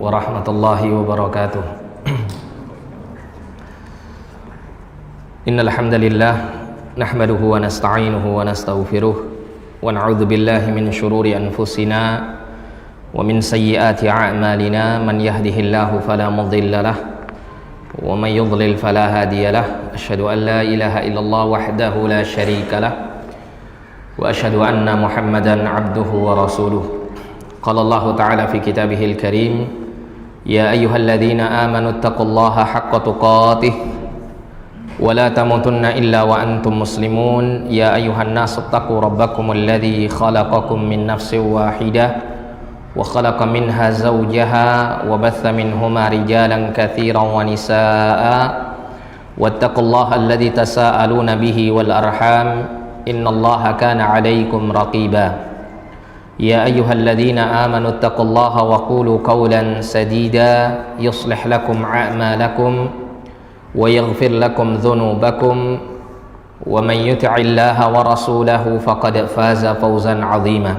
warahmatullahi wabarakatuh. Innal hamdalillah nahmaduhu wa nasta'inuhu wa nastaghfiruh wa na'udzu billahi min shururi anfusina wa min sayyiati a'malina man yahdihillahu fala mudilla lahu wa man yudlil fala hadiya lahu. Asyhadu an la ilaha illallah wahdahu la syarika lahu wa asyhadu anna Muhammadan abduhu wa rasuluh. Qala Allah ta'ala fi kitabihil karim, ya ayyuhalladzina amanu taqullaha haqqa tuqatih wa la tamutunna illa wa antum muslimun. Ya ayyuhan nasu taqu rabbakumul ladzi khalaqakum min nafsin wahidah wa khalaqa minha zawjaha wa batha minhuma rijalan katsiran wa nisaa'a wattaqullaha alladzi tasaaluna bihi wal arham innallaha kana 'alaikum raqiba. Ya ayyuhalladzina amanu taqullaha wa qulu qawlan sadida yuslih lakum a'malakum wa yaghfir lakum dhunubakum wa man yuti'illaha wa rasulahu faqad faza fawzan 'azima.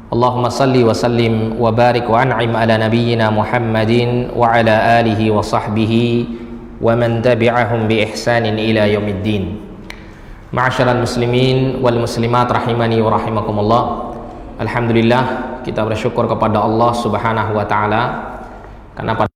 Allahumma salli wa sallim wa barik wa an'im ala nabiyyina Muhammadin wa ala alihi wa sahbihi wa man tabi'ahum bi ihsanin ila yaumiddin. Ma'asyiral muslimin wal muslimat rahimani wa rahimakumullah. Alhamdulillah, kita bersyukur kepada Allah Subhanahu wa taala karena pada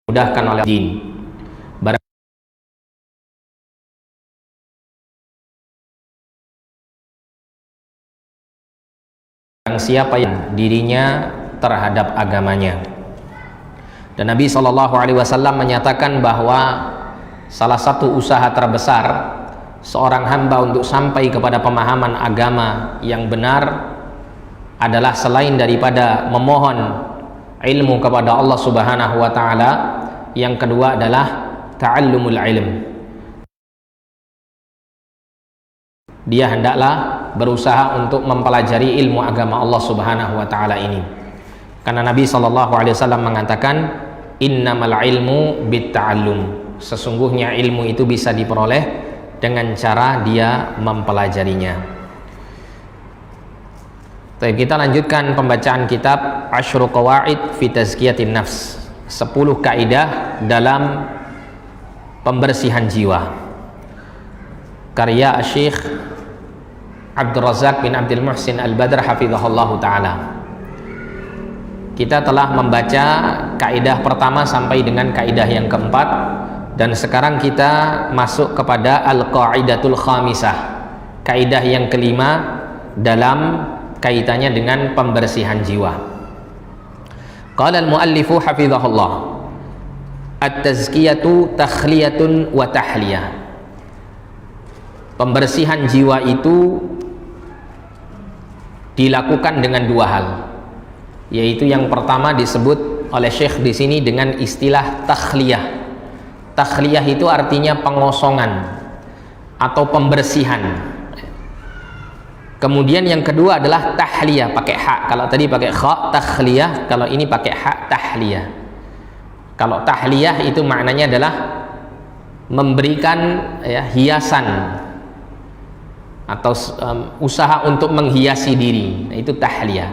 dimudahkan oleh din. Barang siapa yang dirinya terhadap agamanya. Dan Nabi SAW menyatakan bahwa salah satu usaha terbesar seorang hamba untuk sampai kepada pemahaman agama yang benar adalah selain daripada memohon ilmu kepada Allah Subhanahu wa taala, yang kedua adalah ta'allumul ilm. Dia hendaklah berusaha untuk mempelajari ilmu agama Allah Subhanahu wa taala ini. Karena Nabi SAW mengatakan innamal ilmu bitta'allum. Sesungguhnya ilmu itu bisa diperoleh dengan cara dia mempelajarinya. Kita lanjutkan pembacaan kitab Asyru Qawaid fi Tazkiyatin Nafs, 10 kaidah dalam pembersihan jiwa, karya Syekh Abdul Razak bin Abdul Muhsin Al-Badr hafizahullahu ta'ala. Kita telah membaca kaidah pertama sampai dengan kaidah yang keempat, dan sekarang kita masuk kepada Al-Qaidatul Khamisah, kaidah yang kelima dalam kaitannya dengan pembersihan jiwa. Qala al-muallifu hafizahullah, at-tazkiyatu takhliyatun wa tahliyah. Pembersihan jiwa itu dilakukan dengan dua hal, yaitu yang pertama disebut oleh Syekh di sini dengan istilah takhliyah. Takhliyah itu artinya pengosongan atau pembersihan. Kemudian yang kedua adalah tahliyah, pakai hak. Kalau tadi pakai kha takhliyah, kalau ini pakai hak tahliyah. Kalau tahliyah itu maknanya adalah memberikan hiasan atau usaha untuk menghiasi diri. Nah, itu tahliyah.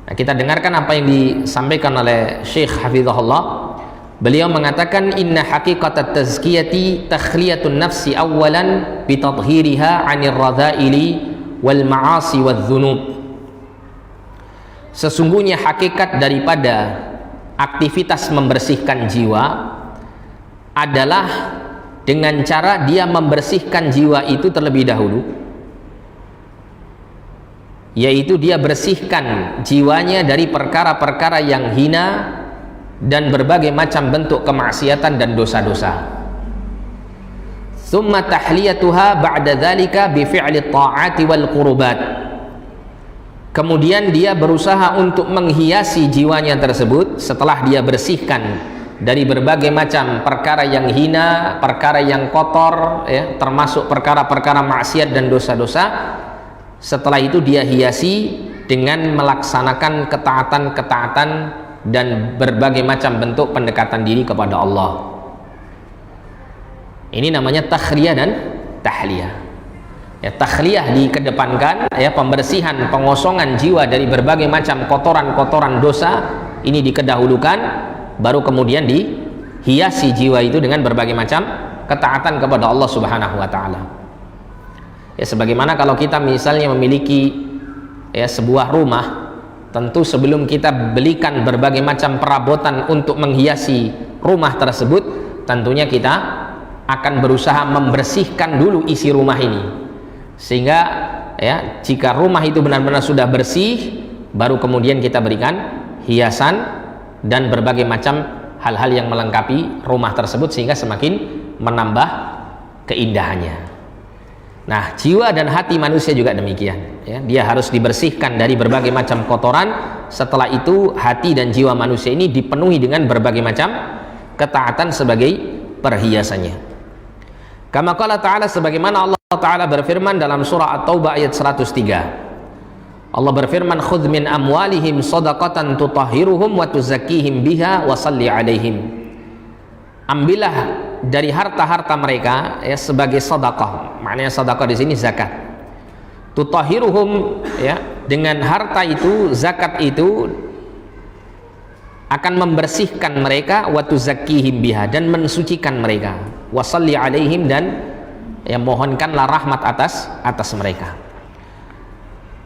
Nah, kita dengarkan apa yang disampaikan oleh Syekh hafizahullah. Beliau mengatakan inna haqiqatat tazkiyati takhliyatun nafsi awalan bitadhhiriha 'anil radha'ili wal ma'asi wal dhunub. Sesungguhnya hakikat daripada aktivitas membersihkan jiwa adalah dengan cara dia membersihkan jiwa itu terlebih dahulu, yaitu dia bersihkan jiwanya dari perkara-perkara yang hina dan berbagai macam bentuk kemaksiatan dan dosa-dosa. Thumma tahliyatuha ba'da dzalika bi fi'li ta'ati wal qurbat. Kemudian dia berusaha untuk menghiasi jiwanya tersebut setelah dia bersihkan dari berbagai macam perkara yang hina, perkara yang kotor, termasuk perkara-perkara maksiat dan dosa-dosa. Setelah itu dia hiasi dengan melaksanakan ketaatan-ketaatan dan berbagai macam bentuk pendekatan diri kepada Allah. Ini namanya takhliyah dan tahliyah. Ya, takhliyah dikedepankan, ya, pembersihan, pengosongan jiwa dari berbagai macam kotoran-kotoran dosa ini dikedahulukan, baru kemudian dihiasi jiwa itu dengan berbagai macam ketaatan kepada Allah Subhanahu wa taala. Ya, sebagaimana kalau kita misalnya memiliki, ya, sebuah rumah, tentu sebelum kita belikan berbagai macam perabotan untuk menghiasi rumah tersebut, tentunya kita akan berusaha membersihkan dulu isi rumah ini, sehingga, ya, jika rumah itu benar-benar sudah bersih, baru kemudian kita berikan hiasan dan berbagai macam hal-hal yang melengkapi rumah tersebut sehingga semakin menambah keindahannya. Nah, jiwa dan hati manusia juga demikian, ya, dia harus dibersihkan dari berbagai macam kotoran. Setelah itu hati dan jiwa manusia ini dipenuhi dengan berbagai macam ketaatan sebagai perhiasannya. Kama qala ta'ala, sebagaimana Allah Ta'ala berfirman dalam surah At-Taubah ayat 103. Allah berfirman, khudh min amwalihim shadaqatan tutahhiruhum wa tuzakkihim biha wa salli alaihim. Ambillah dari harta-harta mereka, ya, sebagai sedekah. Maknanya sedekah di sini zakat. Tutahhiruhum, ya, dengan harta itu, zakat itu akan membersihkan mereka, wa tuzakkihim biha, dan mensucikan mereka, wa salli alaihim, dan, ya, mohonkanlah rahmat atas mereka.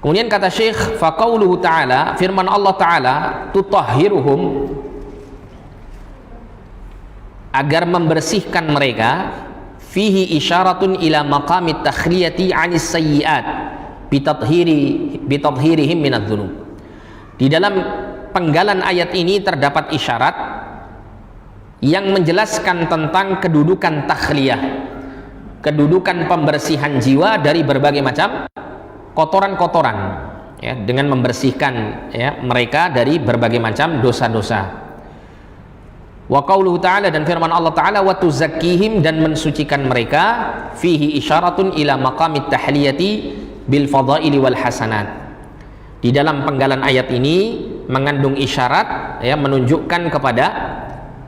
Kemudian kata Syekh, fa qauluhu ta'ala, firman Allah Ta'ala, tutahhiruhum, agar membersihkan mereka, fihi isyaratun ila maqamit takhliyati 'anis sayyi'at bitadhhirihim minadz dzunub. Di dalam penggalan ayat ini terdapat isyarat yang menjelaskan tentang kedudukan takhliyah, kedudukan pembersihan jiwa dari berbagai macam kotoran-kotoran, ya, dengan membersihkan, ya, mereka dari berbagai macam dosa-dosa. Wa qauluhu ta'ala, dan firman Allah Ta'ala, wa tuzakkihim, dan mensucikan mereka, fihi isyaratun ila maqamit tahliyati bil fadaili wal hasanat. Di dalam penggalan ayat ini mengandung isyarat, ya, menunjukkan kepada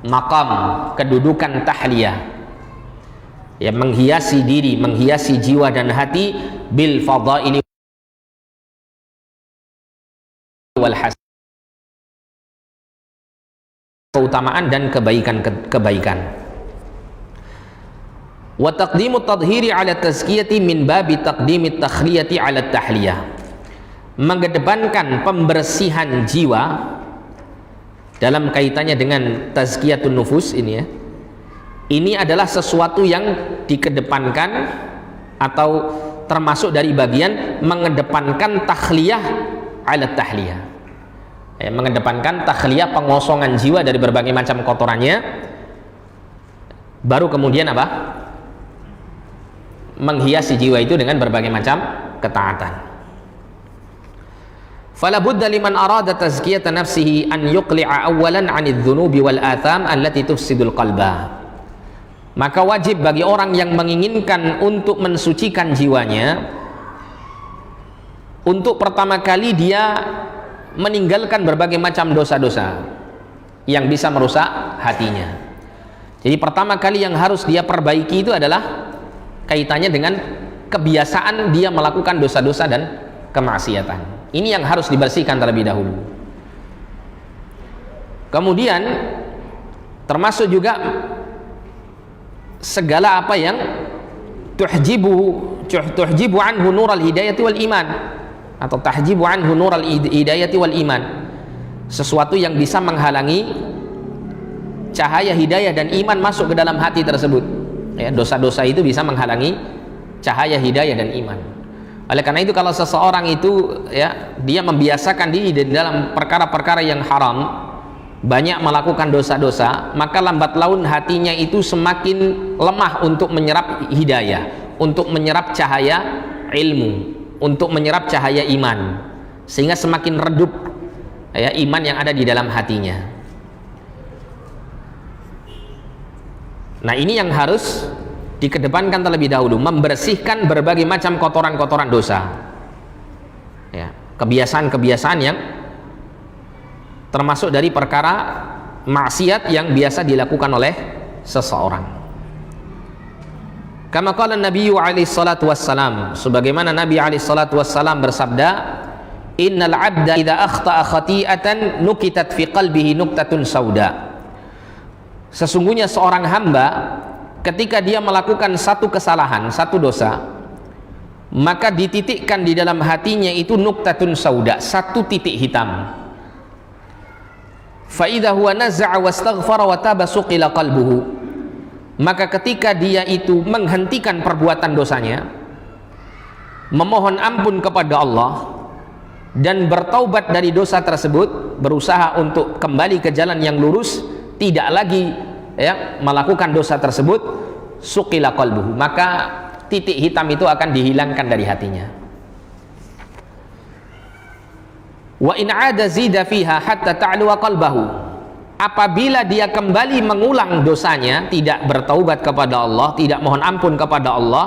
maqam, kedudukan tahliyah, ya, menghiasi diri, menghiasi jiwa dan hati bil fadaili wal hasanat, keutamaan dan kebaikan. Wa taqdimut tadhhiri ala tazkiyati min babi taqdimit takhliyati ala tahliyah. Mengedepankan pembersihan jiwa dalam kaitannya dengan tazkiyatun nufus ini, ya, ini adalah sesuatu yang dikedepankan atau termasuk dari bagian mengedepankan takhliyah ala tahliyah, ya, mengedepankan takhliyah, pengosongan jiwa dari berbagai macam kotorannya, baru kemudian apa, menghiasi jiwa itu dengan berbagai macam ketaatan. Fala budda liman arada tazkiyata nafsihi an yuqli'a awwalan 'anidz dzunubi wal atham allati tufsidul qalba. Maka wajib bagi orang yang menginginkan untuk mensucikan jiwanya, untuk pertama kali dia meninggalkan berbagai macam dosa-dosa yang bisa merusak hatinya. Jadi pertama kali yang harus dia perbaiki itu adalah kaitannya dengan kebiasaan dia melakukan dosa-dosa dan kemaksiatan. Ini yang harus dibersihkan terlebih dahulu. Kemudian termasuk juga segala apa yang tuhjibu anhu nural hidayati wal iman, atau tahjibu anhu nural hidayati wal iman, sesuatu yang bisa menghalangi cahaya hidayah dan iman masuk ke dalam hati tersebut, ya, dosa-dosa itu bisa menghalangi cahaya hidayah dan iman. Oleh karena itu kalau seseorang itu, ya, dia membiasakan diri di dalam perkara-perkara yang haram, banyak melakukan dosa-dosa, maka lambat laun hatinya itu semakin lemah untuk menyerap hidayah, untuk menyerap cahaya ilmu, untuk menyerap cahaya iman, sehingga semakin redup, ya, iman yang ada di dalam hatinya. Nah, ini yang harus dikedepankan terlebih dahulu, membersihkan berbagai macam kotoran-kotoran dosa. kebiasaan-kebiasaan yang termasuk dari perkara maksiat yang biasa dilakukan oleh seseorang. Kama qala Nabi alaihi salatu wassalam, sebagaimana Nabi alaihi salatu wassalam bersabda, innal abda idza akhta'a khati'atan nukitat fi qalbihi nuktatun sauda. Sesungguhnya seorang hamba ketika dia melakukan satu kesalahan, satu dosa, maka dititikkan di dalam hatinya itu nuktatun sauda, satu titik hitam. Fa idza huwa naza'a wastaghfara wa taba suqila qalbuhu. Maka ketika dia itu menghentikan perbuatan dosanya, memohon ampun kepada Allah dan bertaubat dari dosa tersebut, berusaha untuk kembali ke jalan yang lurus, tidak lagi melakukan dosa tersebut, suqila qalbuhu, maka titik hitam itu akan dihilangkan dari hatinya. Wa in 'ada zida fiha hatta ta'luwa qalbahu. Apabila dia kembali mengulang dosanya, tidak bertaubat kepada Allah, tidak mohon ampun kepada Allah,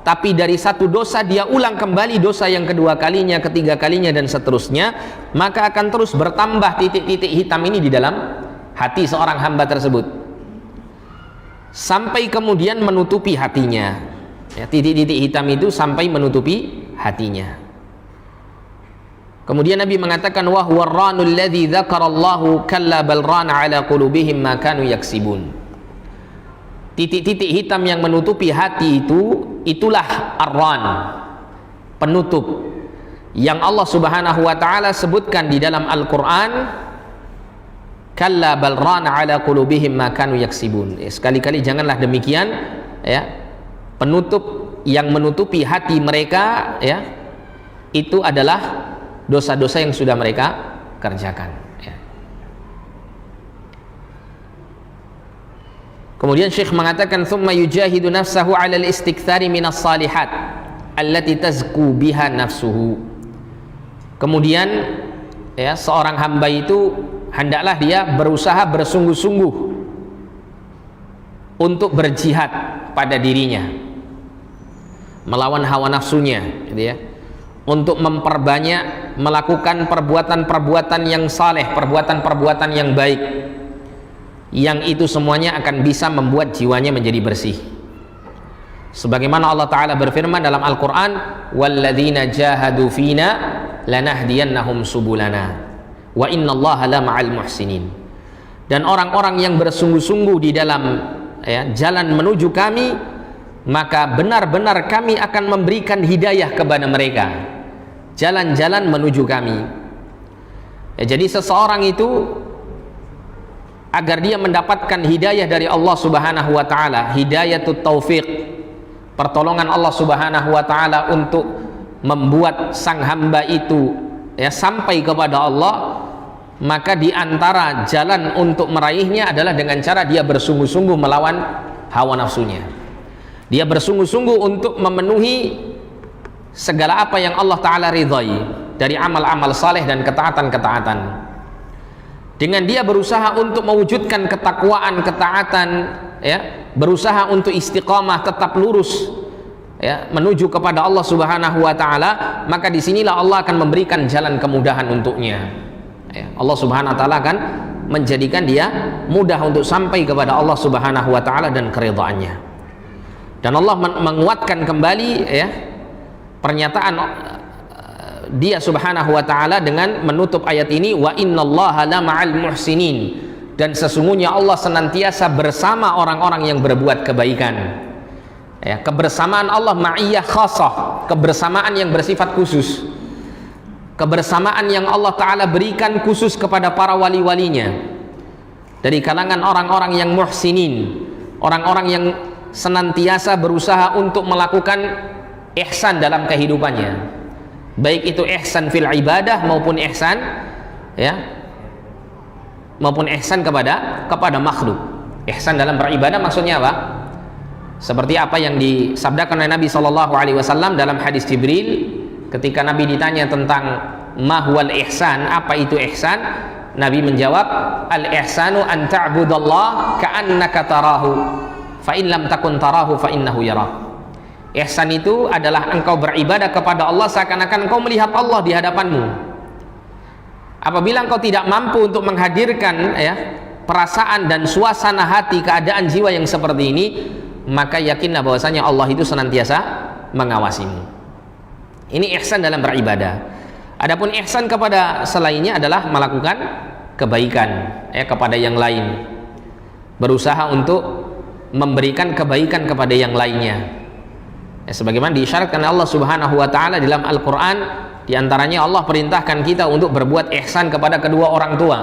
tapi dari satu dosa dia ulang kembali dosa yang kedua kalinya, ketiga kalinya, dan seterusnya, maka akan terus bertambah titik-titik hitam ini di dalam hati seorang hamba tersebut, sampai kemudian menutupi hatinya. Titik-titik hitam itu sampai menutupi hatinya. Kemudian Nabi mengatakan, wa huwa ar-ranul ladzi dzakarallahu kalla bal rana ala qulubihim ma kanu yaksibun. Titik-titik hitam yang menutupi hati itu, itulah ar-ran, penutup, yang Allah Subhanahu wa taala sebutkan di dalam Al-Qur'an, kalla bal rana ala qulubihim ma kanu yaksibun. Sekali-kali janganlah demikian, penutup yang menutupi hati mereka, itu adalah dosa-dosa yang sudah mereka kerjakan. Kemudian Syekh mengatakan, thumma yujahidu nafsahu 'ala al-istikthari minas salihat allati tazku biha nafsuhu. Kemudian seorang hamba itu hendaklah dia berusaha bersungguh-sungguh untuk berjihad pada dirinya, melawan hawa nafsunya, untuk memperbanyak melakukan perbuatan-perbuatan yang saleh, perbuatan-perbuatan yang baik, yang itu semuanya akan bisa membuat jiwanya menjadi bersih. Sebagaimana Allah Ta'ala berfirman dalam Al-Quran, walladzina jahadu fina lanahdiyannahum subulana wa innallaha la ma'al muhsinin. Dan orang-orang yang bersungguh-sungguh di dalam jalan menuju kami, maka benar-benar kami akan memberikan hidayah kepada mereka, jalan-jalan menuju kami. Jadi seseorang itu agar dia mendapatkan hidayah dari Allah Subhanahu wa taala, hidayatut taufiq, pertolongan Allah Subhanahu wa taala untuk membuat sang hamba itu sampai kepada Allah, maka di antara jalan untuk meraihnya adalah dengan cara dia bersungguh-sungguh melawan hawa nafsunya. Dia bersungguh-sungguh untuk memenuhi segala apa yang Allah Ta'ala ridhai dari amal-amal saleh dan ketaatan-ketaatan. Dengan dia berusaha untuk mewujudkan ketakwaan, ketaatan, berusaha untuk istiqamah, tetap lurus, menuju kepada Allah Subhanahu wa taala, maka disinilah Allah akan memberikan jalan kemudahan untuknya. Allah Subhanahu wa taala akan menjadikan dia mudah untuk sampai kepada Allah Subhanahu wa taala dan keridhaannya. Dan Allah menguatkan kembali pernyataan dia Subhanahu wa ta'ala dengan menutup ayat ini, wa innallaha la ma'al muhsinin, dan sesungguhnya Allah senantiasa bersama orang-orang yang berbuat kebaikan. Kebersamaan Allah ma'iyah khasah, kebersamaan yang bersifat khusus, kebersamaan yang Allah Ta'ala berikan khusus kepada para wali-walinya dari kalangan orang-orang yang muhsinin, orang-orang yang senantiasa berusaha untuk melakukan ihsan dalam kehidupannya, baik itu ihsan fil ibadah maupun ihsan kepada makhluk. Ihsan dalam beribadah maksudnya apa? Seperti apa yang disabdakan oleh Nabi SAW dalam hadis Jibril ketika Nabi ditanya tentang mahwal ihsan, apa itu ihsan, Nabi menjawab, al ihsanu an ta'budallah ka'annaka tarahu fa in lam takun tarahu fa innahu yarak. Ihsan itu adalah engkau beribadah kepada Allah seakan-akan engkau melihat Allah di hadapanmu. Apabila engkau tidak mampu untuk menghadirkan perasaan dan suasana hati, keadaan jiwa yang seperti ini, maka yakinlah bahwasanya Allah itu senantiasa mengawasimu. Ini ihsan dalam beribadah. Adapun ihsan kepada selainnya adalah melakukan kebaikan kepada yang lain, berusaha untuk memberikan kebaikan kepada yang lainnya. Sebagaimana diisyaratkan Allah Subhanahu wa taala dalam Al-Qur'an, di antaranya Allah perintahkan kita untuk berbuat ihsan kepada kedua orang tua.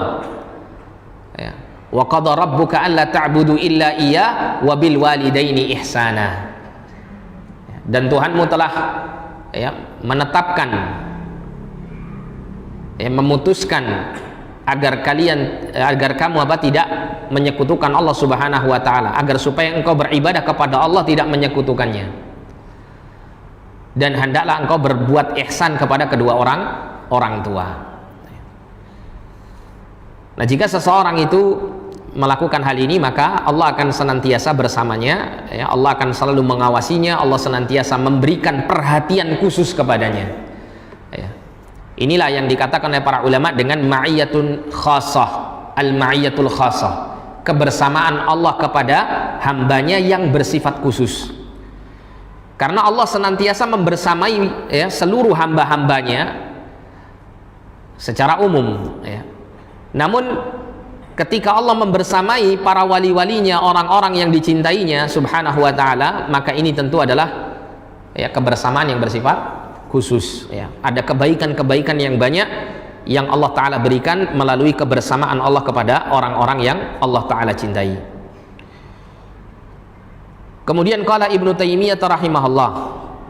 Wa qada rabbuka alla ta'budu illa iyyah wa bil walidaini ihsana. Dan Tuhanmu telah menetapkan, memutuskan agar kamu tidak menyekutukan Allah Subhanahu wa taala, agar supaya engkau beribadah kepada Allah tidak menyekutukannya. Dan hendaklah engkau berbuat ihsan kepada kedua orang tua. Nah, jika seseorang itu melakukan hal ini, maka Allah akan senantiasa bersamanya, Allah akan selalu mengawasinya, Allah senantiasa memberikan perhatian khusus kepadanya. Inilah yang dikatakan oleh para ulama dengan ma'iyatun khasah, al-ma'iyatul khasah, kebersamaan Allah kepada hambanya yang bersifat khusus. Karena Allah senantiasa membersamai seluruh hamba-hambanya secara umum. Namun ketika Allah membersamai para wali-walinya, orang-orang yang dicintainya Subhanahu wa ta'ala, maka ini tentu adalah kebersamaan yang bersifat khusus. Ada kebaikan-kebaikan yang banyak yang Allah Ta'ala berikan melalui kebersamaan Allah kepada orang-orang yang Allah Ta'ala cintai. Kemudian qala Ibnu Taimiyah rahimahullah,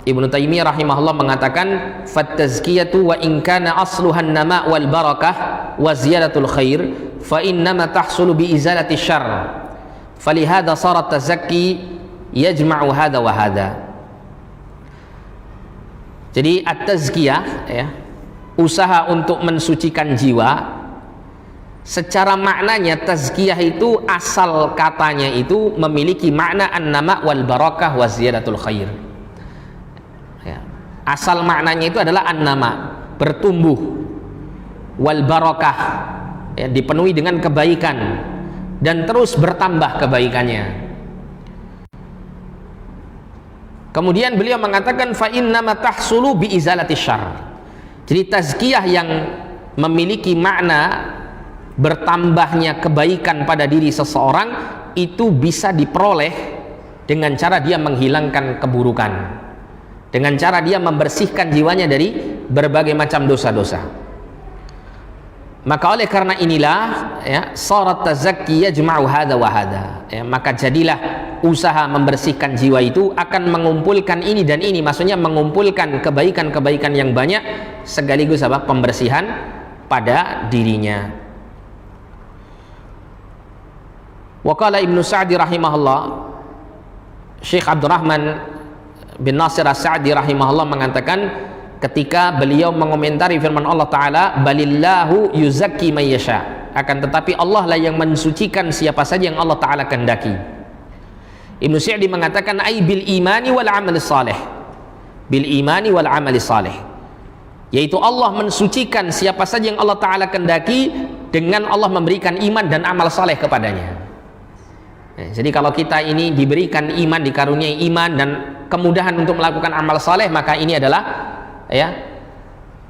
Ibnu Taimiyah rahimahullah mengatakan, "Fattazkiyatu wa in kana asluhan nama wal barakah wa ziyadatul khair, fa innama tahsulu bi izalati syarr. Falihada sarat tazakki yajma'u hada wa hada." Jadi at-tazkiyah, usaha untuk mensucikan jiwa, secara maknanya tazkiyah itu asal katanya itu memiliki makna an-nama wal barakah wa ziyadatul khair. Asal maknanya itu adalah an-nama, bertumbuh, wal barakah, dipenuhi dengan kebaikan dan terus bertambah kebaikannya. Kemudian beliau mengatakan fa innama tahsulu bi izalati syarr. Jadi tazkiyah yang memiliki makna bertambahnya kebaikan pada diri seseorang itu bisa diperoleh dengan cara dia menghilangkan keburukan, dengan cara dia membersihkan jiwanya dari berbagai macam dosa-dosa. Maka oleh karena inilah sarat tazakki yajma'u hadza wa hadza, maka jadilah usaha membersihkan jiwa itu akan mengumpulkan ini dan ini, maksudnya mengumpulkan kebaikan-kebaikan yang banyak sekaligus pembersihan pada dirinya. Waqala Ibnu Sa'di rahimahullah, Syekh Abdurrahman bin Nasir As-Sa'di rahimahullah mengatakan ketika beliau mengomentari firman Allah Ta'ala, balillahu yuzakki man yasha, akan tetapi Allah lah yang mensucikan siapa saja yang Allah Ta'ala kehendaki. Ibnu Sa'di mengatakan ai bil imani wal amali salih, bil imani wal amali salih, yaitu Allah mensucikan siapa saja yang Allah Ta'ala kehendaki dengan Allah memberikan iman dan amal saleh kepadanya. Jadi kalau kita ini diberikan iman, dikaruniai iman dan kemudahan untuk melakukan amal saleh, maka ini adalah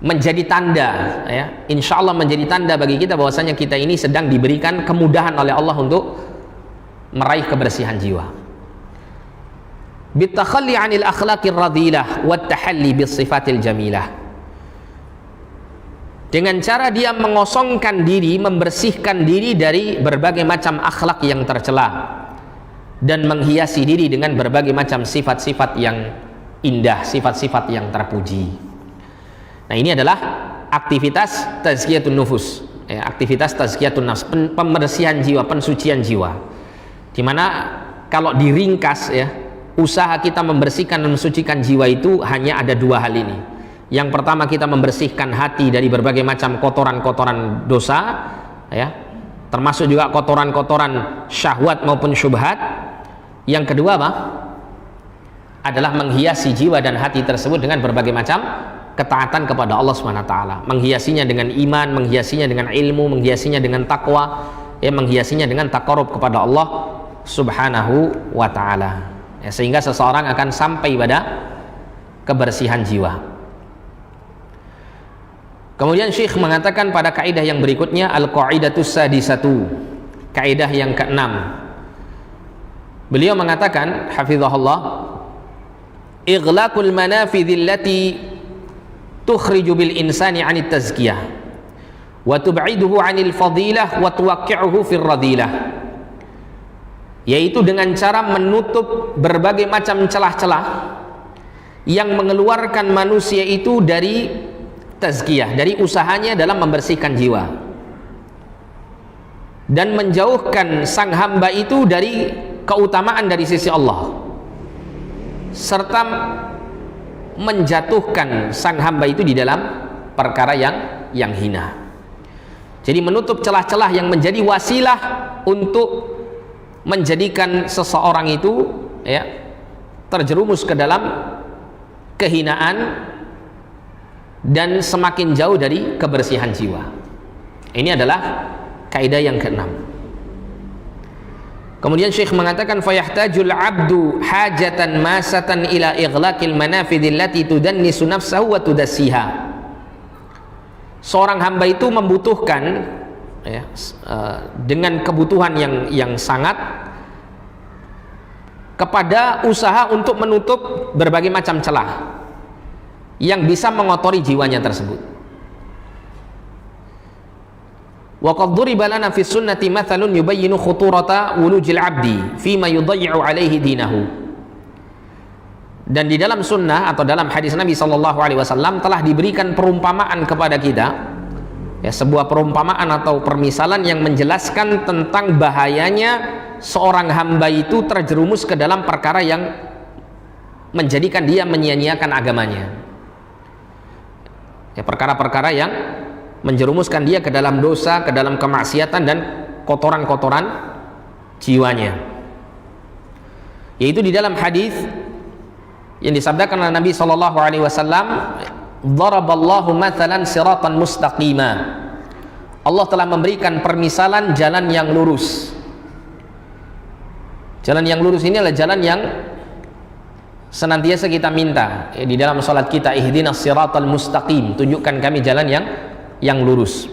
menjadi tanda, insya Allah menjadi tanda bagi kita bahwasanya kita ini sedang diberikan kemudahan oleh Allah untuk meraih kebersihan jiwa. Bitakhalli 'anil akhlaqir radilah wat tahalli bis sifatil jamilah. Dengan cara dia mengosongkan diri, membersihkan diri dari berbagai macam akhlak yang tercela dan menghiasi diri dengan berbagai macam sifat-sifat yang indah, sifat-sifat yang terpuji. Nah, ini adalah aktivitas tazkiyatun nufus, aktivitas tazkiyatun nafs, pembersihan jiwa, pensucian jiwa. Dimana kalau diringkas usaha kita membersihkan dan mensucikan jiwa itu hanya ada dua hal ini. Yang pertama, kita membersihkan hati dari berbagai macam kotoran-kotoran dosa, termasuk juga kotoran-kotoran syahwat maupun syubhat. Yang kedua adalah menghiasi jiwa dan hati tersebut dengan berbagai macam ketaatan kepada Allah Subhanahu wa taala, menghiasinya dengan iman, menghiasinya dengan ilmu, menghiasinya dengan takwa, ya, menghiasinya dengan taqarrub kepada Allah Subhanahu wa taala. Ya, sehingga seseorang akan sampai pada kebersihan jiwa. Kemudian Syekh mengatakan pada kaidah yang berikutnya, al-qaidatus sadisatu, kaidah yang keenam. Beliau mengatakan hafizahullah, ighlaqul manafidhil lati tukhriju bil insani 'anit tazkiyah wa tub'iduhu 'anil fadilah wa tuwaqqi'uhu fir radilah, yaitu dengan cara menutup berbagai macam celah-celah yang mengeluarkan manusia itu dari tazkiyah, dari usahanya dalam membersihkan jiwa, dan menjauhkan sang hamba itu dari keutamaan dari sisi Allah, serta menjatuhkan sang hamba itu di dalam perkara yang hina. Jadi menutup celah-celah yang menjadi wasilah untuk menjadikan seseorang itu, ya, terjerumus ke dalam kehinaan dan semakin jauh dari kebersihan jiwa. Ini adalah kaidah yang keenam. Kemudian Syekh mengatakan, fayahtajul abdu hajatan masatan ila ighlaqil manafidil lati tudannisu nafsahu wa tudassiha. Seorang hamba itu membutuhkan, ya, dengan kebutuhan yang sangat kepada usaha untuk menutup berbagai macam celah yang bisa mengotori jiwanya tersebut. Wa qad duriba lana fi sunnati mathalun yubayyinu khuturata wulujil abdi fima yudayyi'u alaihi dinahu. Dan di dalam sunnah atau dalam hadis Nabi sallallahu alaihi wasallam telah diberikan perumpamaan kepada kita, ya, sebuah perumpamaan atau permisalan yang menjelaskan tentang bahayanya seorang hamba itu terjerumus ke dalam perkara yang menjadikan dia menyia-nyiakan agamanya, ya, perkara-perkara yang menjerumuskan dia ke dalam dosa, ke dalam kemaksiatan dan kotoran-kotoran jiwanya. Yaitu di dalam hadis yang disabdakan oleh Nabi sallallahu alaihi wasallam, "Daraballahu mathalan siratan mustaqima." Allah telah memberikan permisalan jalan yang lurus. Jalan yang lurus ini adalah jalan yang senantiasa kita minta, ya, di dalam salat kita, ihdinas siratal mustaqim, tunjukkan kami jalan yang lurus.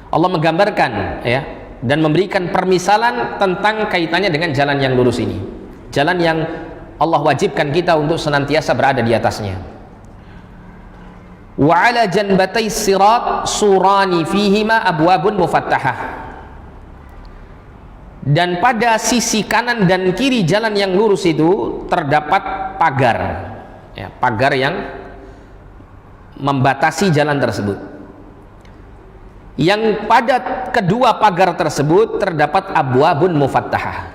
Allah menggambarkan, ya, dan memberikan permisalan tentang kaitannya dengan jalan yang lurus ini, jalan yang Allah wajibkan kita untuk senantiasa berada di atasnya. Wa ala janbatay sirat surani fihima abwabun mufattahah. Dan pada sisi kanan dan kiri jalan yang lurus itu terdapat pagar, ya, pagar yang membatasi jalan tersebut. Yang pada kedua pagar tersebut terdapat abwabun mufattahah,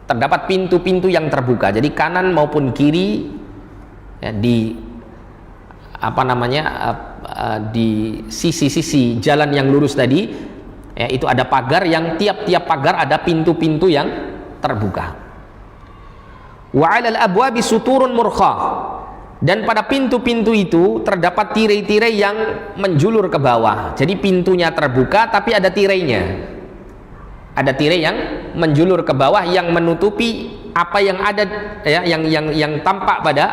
terdapat pintu-pintu yang terbuka. Jadi kanan maupun kiri, ya, di di sisi-sisi jalan yang lurus tadi, ya, itu ada pagar yang tiap-tiap pagar ada pintu-pintu yang terbuka. Wa 'alal abwabi suturun murkhah. Dan pada pintu-pintu itu terdapat tirai-tirai yang menjulur ke bawah. Jadi pintunya terbuka tapi ada tirainya. Ada tirai yang menjulur ke bawah yang menutupi apa yang ada, ya, yang tampak pada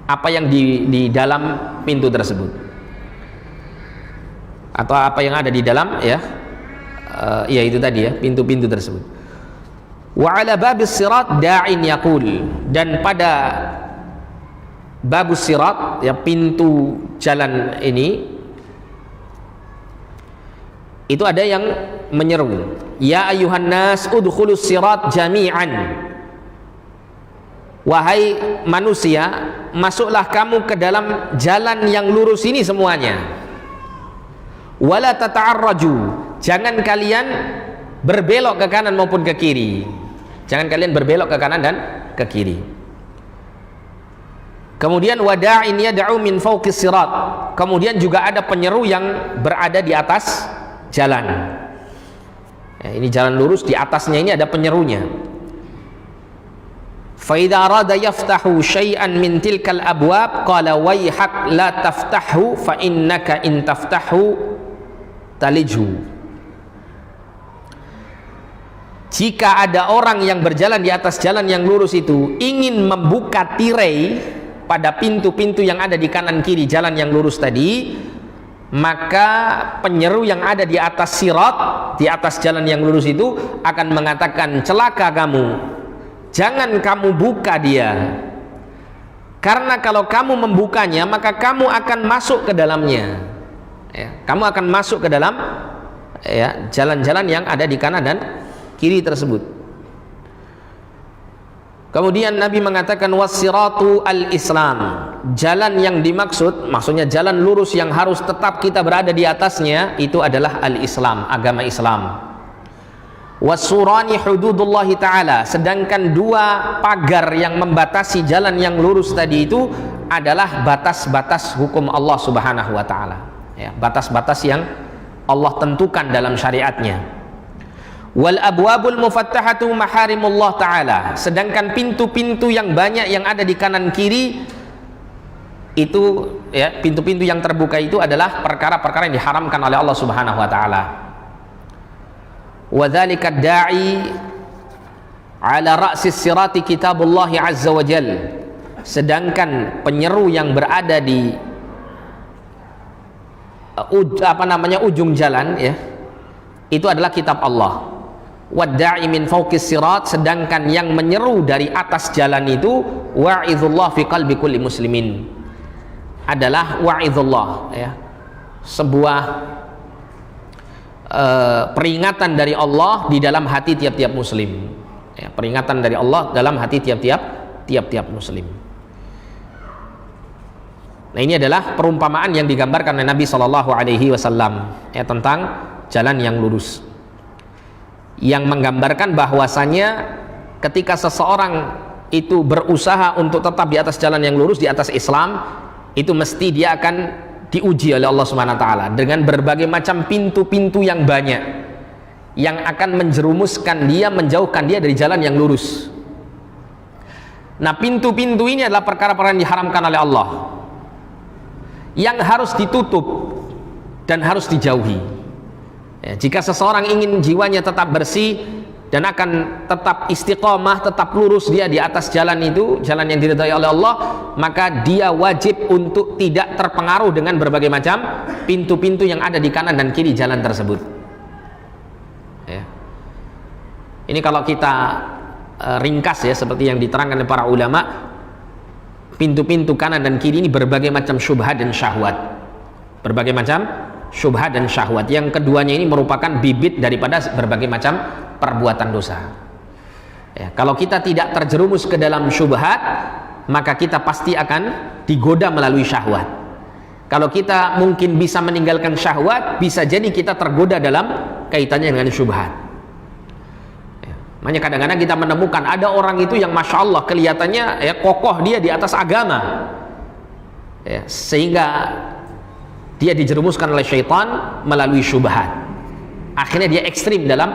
apa yang di dalam pintu tersebut. Atau apa yang ada di dalam, ya, ya itu tadi, ya, pintu-pintu tersebut. Wa 'ala babis sirat da'in yaqul, dan pada babus sirat, ya, pintu jalan ini itu ada yang menyeru, ya ayuhan nas udkhulus sirat jami'an, wahai manusia, masuklah kamu ke dalam jalan yang lurus ini semuanya. Wala tata'arraju, jangan kalian berbelok ke kanan maupun ke kiri. Jangan kalian berbelok ke kanan dan ke kiri. Kemudian wada'in yad'u min fawqis sirat, kemudian juga ada penyeru yang berada di atas jalan, ya, ini jalan lurus, di atasnya ini ada penyerunya. fa idza arada yaftahu syai'an min tilkal abwab qala wayhak la taftahu fa innaka in taftahu talijhu. Jika ada orang yang berjalan di atas jalan yang lurus itu ingin membuka tirai pada pintu-pintu yang ada di kanan kiri jalan yang lurus tadi, maka penyeru yang ada di atas sirat, di atas jalan yang lurus itu akan mengatakan, celaka kamu, jangan kamu buka dia, karena kalau kamu membukanya maka kamu akan masuk ke dalamnya, ya, kamu akan masuk ke dalam ya, jalan-jalan yang ada di kanan dan kiri tersebut. Kemudian Nabi mengatakan wassiratu al-Islam, jalan yang dimaksud, maksudnya jalan lurus yang harus tetap kita berada di atasnya, itu adalah al-Islam, agama Islam. Wassurani hududullahi ta'ala, sedangkan dua pagar yang membatasi jalan yang lurus tadi itu adalah batas-batas hukum Allah subhanahu wa ta'ala, ya, batas-batas yang Allah tentukan dalam syariatnya. Wal abwabul mufattahatu maharimullah ta'ala, sedangkan pintu-pintu yang banyak yang ada di kanan kiri itu, ya, pintu-pintu yang terbuka itu adalah perkara-perkara yang diharamkan oleh Allah subhanahu wa ta'ala. Wa dzalika da'i ala ra'sis sirati kitabullah azza wa jal, sedangkan penyeru yang berada di ujung jalan, ya, itu adalah kitab Allah. Wadda'i min fawqis sirat, sedangkan yang menyeru dari atas jalan itu wa'idhullah fi qalbi kulli muslimin, adalah wa'idhullah, ya, sebuah peringatan dari Allah di dalam hati tiap-tiap muslim, ya, peringatan dari Allah dalam hati tiap-tiap muslim. Nah, ini adalah perumpamaan yang digambarkan oleh Nabi Shallallahu Alaihi Wasallam, ya, tentang jalan yang lurus, yang menggambarkan bahwasanya ketika seseorang itu berusaha untuk tetap di atas jalan yang lurus, di atas Islam, itu mesti dia akan diuji oleh Allah Subhanahu wa taala dengan berbagai macam pintu-pintu yang banyak yang akan menjerumuskan dia, menjauhkan dia dari jalan yang lurus. Nah, pintu-pintu ini adalah perkara-perkara yang diharamkan oleh Allah, yang harus ditutup dan harus dijauhi. Ya, jika seseorang ingin jiwanya tetap bersih dan akan tetap istiqomah, tetap lurus dia di atas jalan itu, jalan yang diridhai oleh Allah, maka dia wajib untuk tidak terpengaruh dengan berbagai macam pintu-pintu yang ada di kanan dan kiri jalan tersebut, ya. Ini kalau kita ringkas, ya, seperti yang diterangkan oleh para ulama, pintu-pintu kanan dan kiri ini berbagai macam syubhat dan syahwat, berbagai macam syubhat dan syahwat. Yang keduanya ini merupakan bibit daripada berbagai macam perbuatan dosa, ya, kalau kita tidak terjerumus ke dalam syubhat, maka kita pasti akan digoda melalui syahwat. Kalau kita mungkin bisa meninggalkan syahwat, bisa jadi kita tergoda dalam kaitannya dengan syubhat, ya. Makanya kadang-kadang kita menemukan ada orang itu yang masya Allah kelihatannya, ya, kokoh dia di atas agama, ya, sehingga dia dijerumuskan oleh syaitan melalui syubhat. Akhirnya dia ekstrim dalam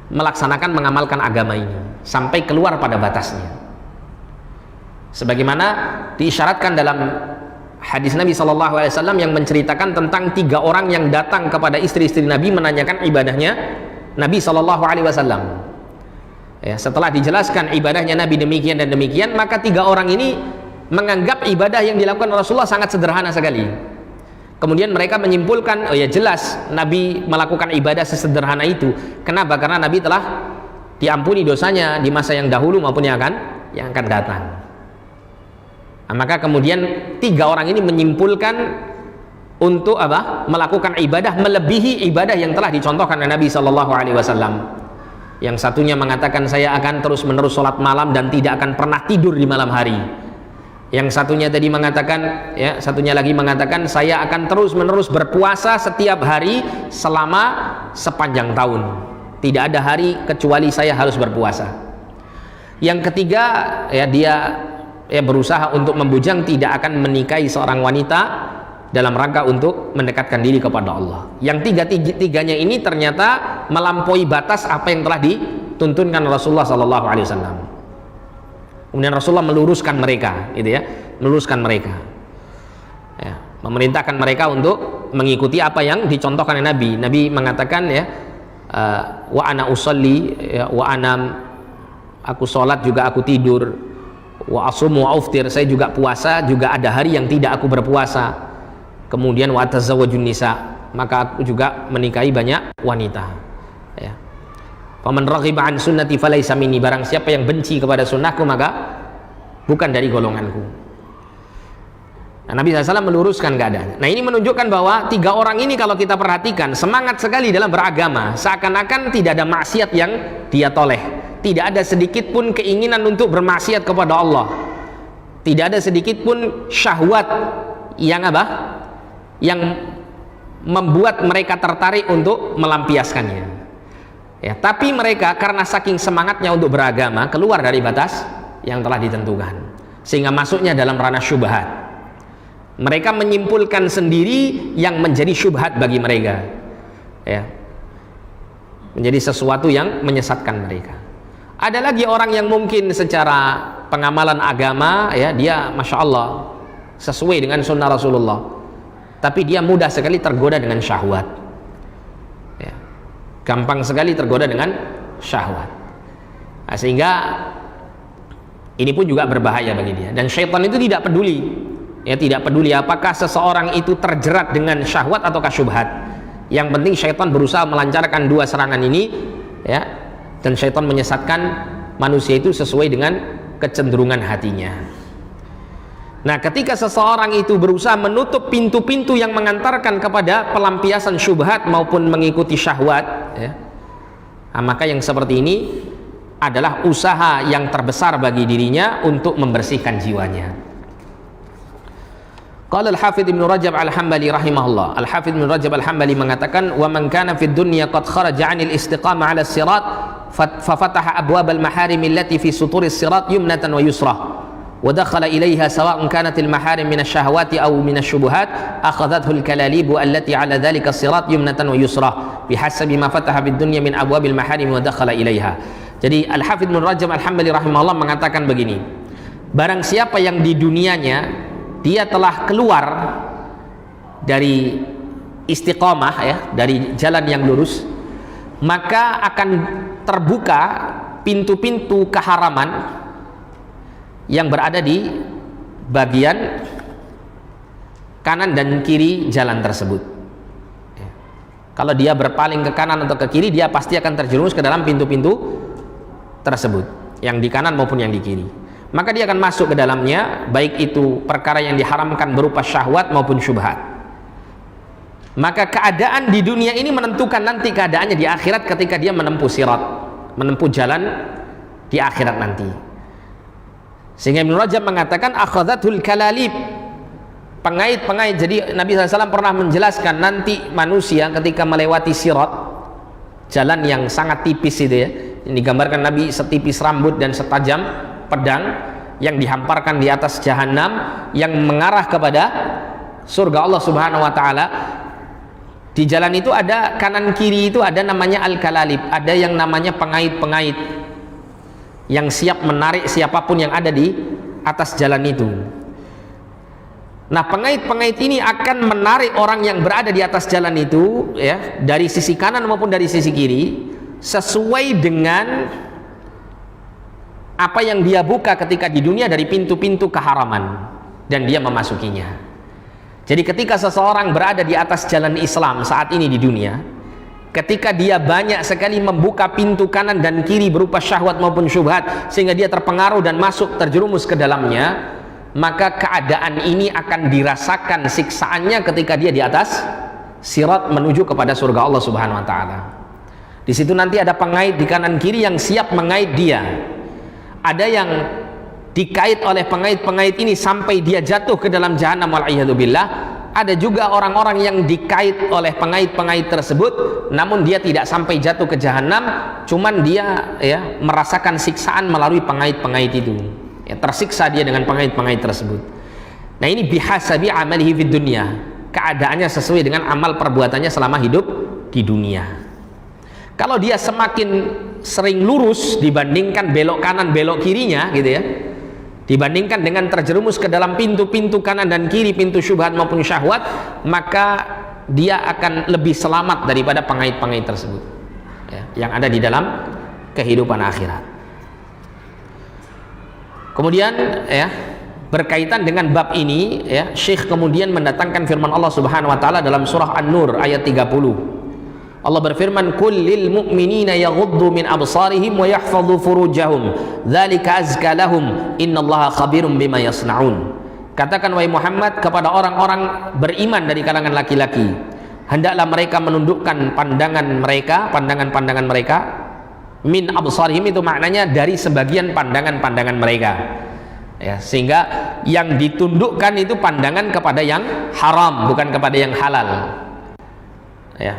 melaksanakan, mengamalkan agama ini sampai keluar pada batasnya, sebagaimana diisyaratkan dalam hadis Nabi SAW yang menceritakan tentang 3 orang yang datang kepada istri-istri Nabi menanyakan ibadahnya Nabi SAW. Ya, setelah dijelaskan ibadahnya Nabi demikian dan demikian, maka 3 orang ini menganggap ibadah yang dilakukan Rasulullah sangat sederhana sekali. Kemudian mereka menyimpulkan, oh ya, jelas Nabi melakukan ibadah sesederhana itu. Kenapa? Karena Nabi telah diampuni dosanya di masa yang dahulu maupun yang akan datang. Nah, maka kemudian 3 orang ini menyimpulkan untuk apa? Melakukan ibadah melebihi ibadah yang telah dicontohkan oleh Nabi Shallallahu Alaihi Wasallam. Yang satunya mengatakan, saya akan terus-menerus sholat malam dan tidak akan pernah tidur di malam hari. Yang satunya tadi mengatakan, ya, satunya lagi mengatakan, saya akan terus-menerus berpuasa setiap hari selama sepanjang tahun. Tidak ada hari kecuali saya harus berpuasa. Yang ketiga, ya, dia, ya, berusaha untuk membujang tidak akan menikahi seorang wanita dalam rangka untuk mendekatkan diri kepada Allah. Yang tiga-tiganya ini ternyata melampaui batas apa yang telah dituntunkan Rasulullah SAW. Kemudian Rasulullah meluruskan mereka, gitu ya, meluruskan mereka, ya, memerintahkan mereka untuk mengikuti apa yang dicontohkan oleh Nabi. Nabi mengatakan, ya, wa ana usolli, ya, wa ana, aku sholat juga aku tidur, wa asumu wa uftir, saya juga puasa, juga ada hari yang tidak aku berpuasa. Kemudian wa tazawwajun nisa, maka aku juga menikahi banyak wanita, ya. Faman raghiba an sunnati falaysa minni, barang siapa yang benci kepada sunnahku maka bukan dari golonganku. Nah, Nabi SAW meluruskan keadaan. Nah, ini menunjukkan bahwa tiga orang ini kalau kita perhatikan semangat sekali dalam beragama, seakan-akan tidak ada maksiat yang dia toleh, tidak ada sedikit pun keinginan untuk bermaksiat kepada Allah, tidak ada sedikit pun syahwat yang apa? Yang membuat mereka tertarik untuk melampiaskannya. Ya, tapi mereka karena saking semangatnya untuk beragama keluar dari batas yang telah ditentukan, sehingga masuknya dalam ranah syubhat. Mereka menyimpulkan sendiri yang menjadi syubhat bagi mereka, ya, menjadi sesuatu yang menyesatkan mereka. Ada lagi orang yang mungkin secara pengamalan agama, ya, dia masya Allah sesuai dengan sunnah Rasulullah, tapi dia mudah sekali tergoda dengan syahwat, ya, gampang sekali tergoda dengan syahwat. Nah, sehingga ini pun juga berbahaya bagi dia. Dan syaitan itu tidak peduli, ya, tidak peduli apakah seseorang itu terjerat dengan syahwat ataukah syubhat. Yang penting syaitan berusaha melancarkan dua serangan ini, ya, dan syaitan menyesatkan manusia itu sesuai dengan kecenderungan hatinya. Nah, ketika seseorang itu berusaha menutup pintu-pintu yang mengantarkan kepada pelampiasan syubhat maupun mengikuti syahwat, ya, nah, maka yang seperti ini adalah usaha yang terbesar bagi dirinya untuk membersihkan jiwanya. Qala Al-Hafidz Ibnu Rajab Al-Hambali rahimahullah. Al-Hafidz Ibnu Rajab Al-Hambali mengatakan, "Wa man kana fid dunya qad kharaja 'anil istiqamah 'ala as-sirat fa fataha abwab al-maharim allati fi suturis sirat yumnatan wa yusra wa dakhala ilayha sawa'un kanat al-maharim min asy-syahawati aw min asy-syubuhat akhadhathu al-kalalib allati 'ala dhalika as-sirat yumnatan wa yusra bihasabi ma fataha bid dunya min abwabil maharim wa dakhala ilayha." Jadi Al-Hafidz Ibnu Rajab Al-Hambali rahimahullah mengatakan begini, barang siapa yang di dunianya dia telah keluar dari istiqomah, ya, dari jalan yang lurus, maka akan terbuka pintu-pintu keharaman yang berada di bagian kanan dan kiri jalan tersebut. Ya. Kalau dia berpaling ke kanan atau ke kiri, dia pasti akan terjerumus ke dalam pintu-pintu tersebut, yang di kanan maupun yang di kiri. Maka dia akan masuk ke dalamnya, baik itu perkara yang diharamkan berupa syahwat maupun syubhat. Maka keadaan di dunia ini menentukan nanti keadaannya di akhirat ketika dia menempuh sirat, menempuh jalan di akhirat nanti. Sehingga Ibnu Rajab mengatakan akhadhatul kalalib, pengait-pengait. Jadi Nabi SAW pernah menjelaskan nanti manusia ketika melewati sirat, jalan yang sangat tipis itu, ya, ini digambarkan Nabi setipis rambut dan setajam pedang yang dihamparkan di atas jahanam yang mengarah kepada surga Allah Subhanahu wa taala. Di jalan itu ada kanan kiri itu ada namanya al-kalalib, ada yang namanya pengait-pengait yang siap menarik siapapun yang ada di atas jalan itu. Nah, pengait-pengait ini akan menarik orang yang berada di atas jalan itu, ya, dari sisi kanan maupun dari sisi kiri sesuai dengan apa yang dia buka ketika di dunia dari pintu-pintu keharaman dan dia memasukinya. Jadi ketika seseorang berada di atas jalan Islam saat ini di dunia, ketika dia banyak sekali membuka pintu kanan dan kiri berupa syahwat maupun syubhat sehingga dia terpengaruh dan masuk terjerumus ke dalamnya, maka keadaan ini akan dirasakan siksaannya ketika dia di atas sirat menuju kepada surga Allah Subhanahu wa taala. Di situ nanti ada pengait di kanan kiri yang siap mengait dia. Ada yang dikait oleh pengait-pengait ini sampai dia jatuh ke dalam jahanam wal'iyadzubillah. Ada juga orang-orang yang dikait oleh pengait-pengait tersebut namun dia tidak sampai jatuh ke jahanam, cuman dia, ya, merasakan siksaan melalui pengait-pengait itu, ya, tersiksa dia dengan pengait-pengait tersebut. Nah, ini bihasabi amalihi fid dunya, keadaannya sesuai dengan amal perbuatannya selama hidup di dunia. Kalau dia semakin sering lurus dibandingkan belok kanan belok kirinya, gitu ya, Dibandingkan dengan terjerumus ke dalam pintu-pintu kanan dan kiri, pintu syubhat maupun syahwat, maka dia akan lebih selamat daripada pengait-pengait tersebut, ya, yang ada di dalam kehidupan akhirat. Kemudian ya, berkaitan dengan bab ini ya, Syekh kemudian mendatangkan firman Allah Subhanahu wa taala dalam surah An-Nur ayat 30. Allah berfirman, "Qul lil mu'minina yaghuddu min absarihim wa yahfadhu furujahum, dzalika azka lahum, innallaha khabirum bima yasnaun." Katakan wahai Muhammad kepada orang-orang beriman dari kalangan laki-laki, hendaklah mereka menundukkan pandangan-pandangan mereka, min absarihim itu maknanya dari sebagian pandangan-pandangan mereka. Ya, sehingga yang ditundukkan itu pandangan kepada yang haram, bukan kepada yang halal. Ya.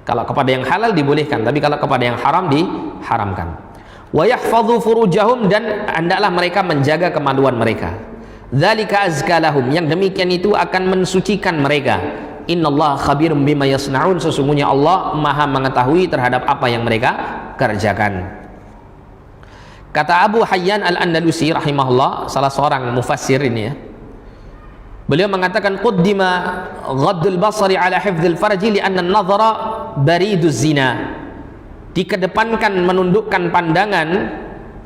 Kalau kepada yang halal dibolehkan, tapi kalau kepada yang haram diharamkan. Wa yahfadhu furujahum, dan hendaklah mereka menjaga kemaluan mereka. Dzalika azka lahum, yang demikian itu akan mensucikan mereka. Innallaha khabirum bima yasnaun, sesungguhnya Allah Maha mengetahui terhadap apa yang mereka kerjakan. Kata Abu Hayyan Al-Andalusi rahimahullah, salah seorang mufassir ini ya, beliau mengatakan, quddima ghaddul basari ala hifdzil farji li'anna an-nadhara bariduz zina. Dikedepankan menundukkan pandangan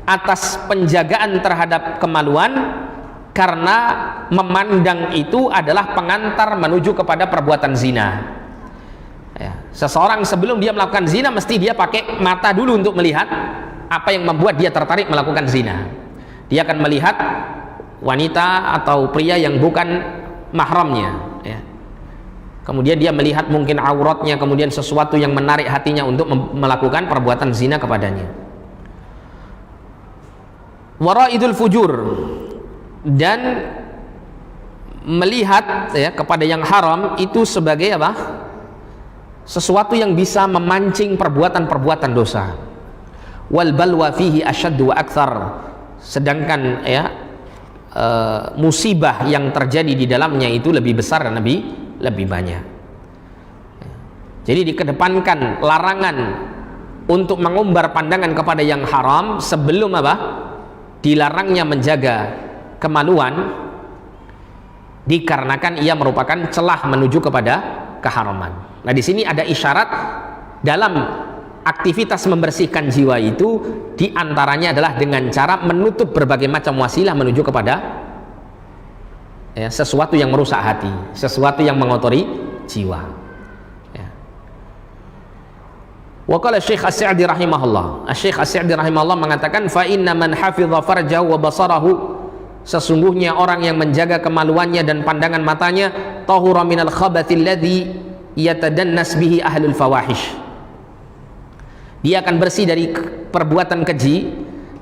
atas penjagaan terhadap kemaluan, karena memandang itu adalah pengantar menuju kepada perbuatan zina. Ya, seseorang sebelum dia melakukan zina mesti dia pakai mata dulu untuk melihat apa yang membuat dia tertarik melakukan zina. Dia akan melihat wanita atau pria yang bukan mahramnya, ya. Kemudian dia melihat mungkin auratnya, kemudian sesuatu yang menarik hatinya untuk melakukan perbuatan zina kepadanya. Waraidul fujur, dan melihat ya kepada yang haram itu sebagai apa? Sesuatu yang bisa memancing perbuatan-perbuatan dosa. Wal balwa fihi asyaddu wa akthar, sedangkan ya musibah yang terjadi di dalamnya itu lebih besar dan lebih banyak. Jadi dikedepankan larangan untuk mengumbar pandangan kepada yang haram sebelum apa? Dilarangnya menjaga kemaluan, dikarenakan ia merupakan celah menuju kepada keharaman. Nah, di sini ada isyarat dalam aktivitas membersihkan jiwa itu, diantaranya adalah dengan cara menutup berbagai macam wasilah menuju kepada ya, sesuatu yang merusak hati, sesuatu yang mengotori jiwa. Ya. Wa qala Syekh As-Sa'di rahimahullah, Syekh As-Sa'di rahimahullah mengatakan, fa inna man hafidha farjahu wa basarahu, sesungguhnya orang yang menjaga kemaluannya dan pandangan matanya, tahura minal khabathi alladhi yatadannas bihi ahlul fawahish, dia akan bersih dari perbuatan keji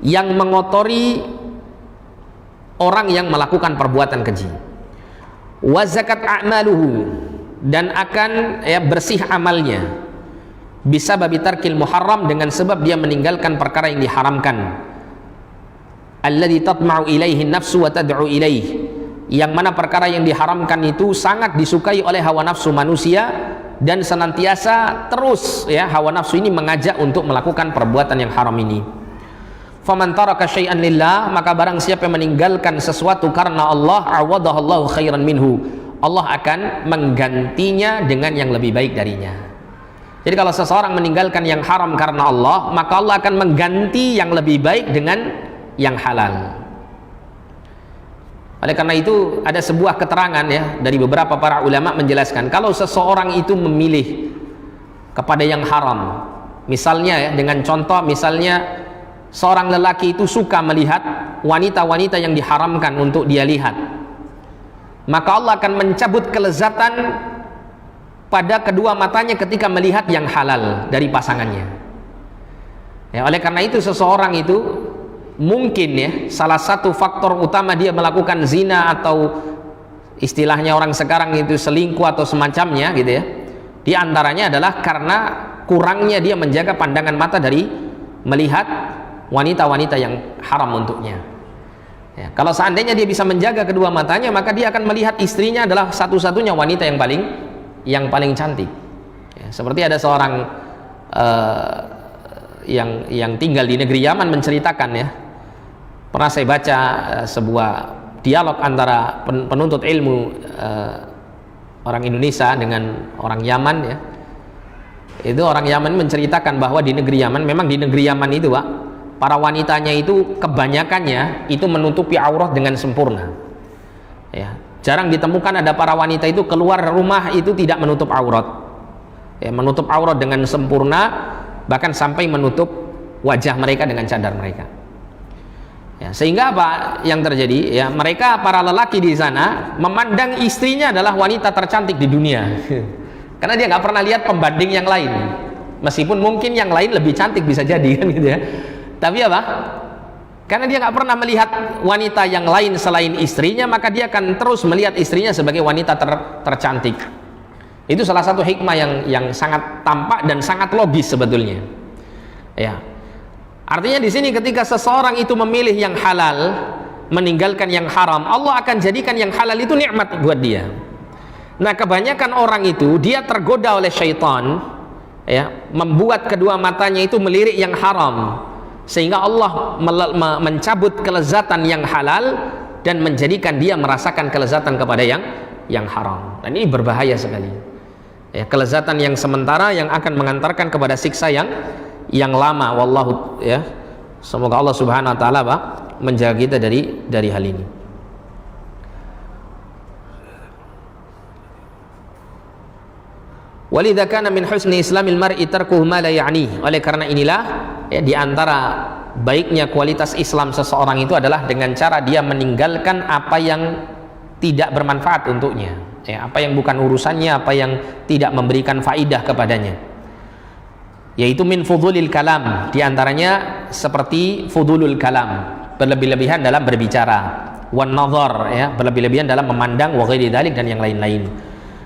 yang mengotori orang yang melakukan perbuatan keji. Wa zakat a'maluhu, dan akan ya, bersih amalnya, bisa babi tarkil muharram, dengan sebab dia meninggalkan perkara yang diharamkan. Alladhi tatma'u ilaihi nafsu wa tad'u ilaihi, yang mana perkara yang diharamkan itu sangat disukai oleh hawa nafsu manusia, dan senantiasa terus ya hawa nafsu ini mengajak untuk melakukan perbuatan yang haram ini. Faman taraka syai'an lillah, maka barang siapa yang meninggalkan sesuatu karena Allah, awadahullahu khairan minhu, Allah akan menggantinya dengan yang lebih baik darinya. Jadi kalau seseorang meninggalkan yang haram karena Allah, maka Allah akan mengganti yang lebih baik dengan yang halal. Oleh karena itu ada sebuah keterangan ya dari beberapa para ulama menjelaskan, kalau seseorang itu memilih kepada yang haram, misalnya ya, dengan contoh misalnya seorang lelaki itu suka melihat wanita-wanita yang diharamkan untuk dia lihat, maka Allah akan mencabut kelezatan pada kedua matanya ketika melihat yang halal dari pasangannya. Ya, oleh karena itu seseorang itu mungkin ya salah satu faktor utama dia melakukan zina, atau istilahnya orang sekarang itu selingkuh atau semacamnya gitu ya, di antaranya adalah karena kurangnya dia menjaga pandangan mata dari melihat wanita-wanita yang haram untuknya. Ya, kalau seandainya dia bisa menjaga kedua matanya, maka dia akan melihat istrinya adalah satu-satunya wanita yang paling cantik. Ya, seperti ada seorang yang tinggal di negeri Yaman menceritakan ya, Pernah saya baca sebuah dialog antara penuntut ilmu orang Indonesia dengan orang Yaman ya. Itu orang Yaman menceritakan bahwa di negeri Yaman, memang di negeri Yaman itu Pak, para wanitanya itu kebanyakannya itu menutupi aurat dengan sempurna ya. Jarang ditemukan ada para wanita itu keluar rumah itu tidak menutup aurat ya, menutup aurat dengan sempurna, bahkan sampai menutup wajah mereka dengan cadar mereka ya. Sehingga apa yang terjadi ya, mereka para lelaki di sana memandang istrinya adalah wanita tercantik di dunia karena dia nggak pernah lihat pembanding yang lain, meskipun mungkin yang lain lebih cantik bisa jadi kan gitu ya. Tapi apa? Karena dia nggak pernah melihat wanita yang lain selain istrinya, maka dia akan terus melihat istrinya sebagai wanita tercantik. Itu salah satu hikmah yang sangat tampak dan sangat logis sebetulnya. Ya. Artinya di sini ketika seseorang itu memilih yang halal, meninggalkan yang haram, Allah akan jadikan yang halal itu nikmat buat dia. Nah, kebanyakan orang itu dia tergoda oleh syaitan, ya, membuat kedua matanya itu melirik yang haram, sehingga Allah mencabut kelezatan yang halal dan menjadikan dia merasakan kelezatan kepada yang haram. Dan ini berbahaya sekali ya, kelezatan yang sementara yang akan mengantarkan kepada siksa yang lama. Wallahu ya, semoga Allah subhanahu wa ta'ala menjaga kita dari hal ini. Walidha kana min husni islamil mar'i tarkuhu ma la ya'ni. Oleh karena inilah ya, di antara baiknya kualitas Islam seseorang itu adalah dengan cara dia meninggalkan apa yang tidak bermanfaat untuknya ya, apa yang bukan urusannya, apa yang tidak memberikan faidah kepadanya, yaitu min fudulil kalam. Di antaranya seperti fudulul kalam, berlebih-lebihan dalam berbicara, wan nazar ya, berlebih-lebihan dalam memandang, wa ghairi dzalik, dan yang lain-lain.